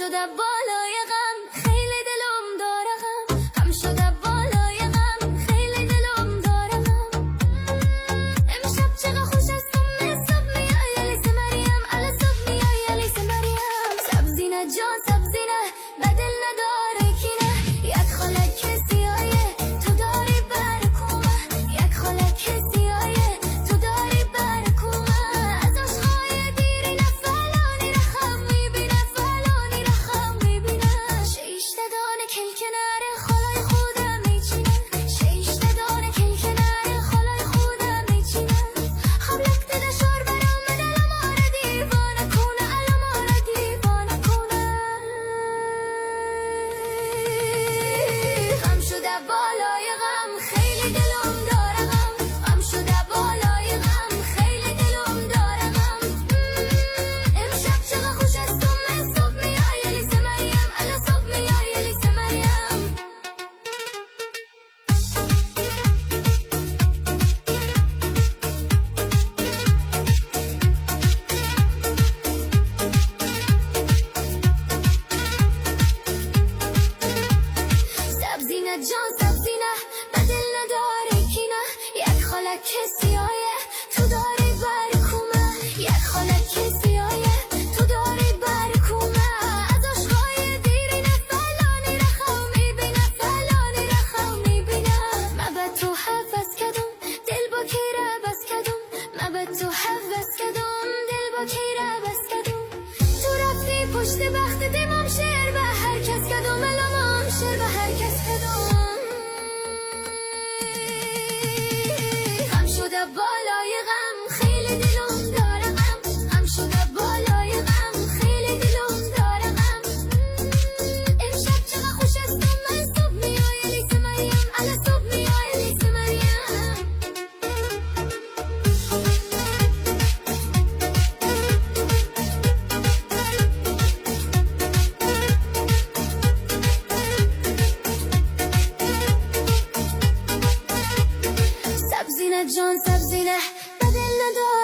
شده بالای غم خیلی دلم داره غم هم شده بالای غم خیلی دلم داره غم امشب چقدر خوش است صبح میای علیس مریم علی صبح میای علیس مریم سبزینه جان سبزینه بدل نداره کینه یک خالک سیایه تو داری برکومه یک خالک سیایه تو داری برکومه از عشقای دیری نفلانی رخم میبینه فلانی رخم میبینه شیشته دانه کل کنار خالای خودم میچینه شیشته دانه کل کنار خالای خودم میچینه خبلک دیده شور برامد علماره دیوانه کنه علماره دیوانه کنه غم شده بالای غم خیلی دلم داره غم غم شده بالای غم خیلی دلم داره غم امشب چقدر خوش است صبح میای علیس مریم علی صبح میای علیس مریم سبزینه جان سبزینه بدل نداره کینه یک خالک سیایه تو داری برکومه یک خالک سیایه تو داری برکومه از عشقای دیرینه فلانی رخم میبینه فلانی رخم میبینه ما به تو حوض کدوم دل با کیره بس کدوم ما به تو حوض کدوم دل با کیره بس کدوم تو رفتی پشت بخت دیمام شعر به هر کس کدوم الامام شعر به هر کس کدوم غم شده بالای غم خیلی دلم داره غم غم شده بالای غم خیلی دلم داره غم امشب چقدر خوش است صبح میای علیس مریم علی صبح میای علیس مریم سبزینه جان سبزینه بدل نداره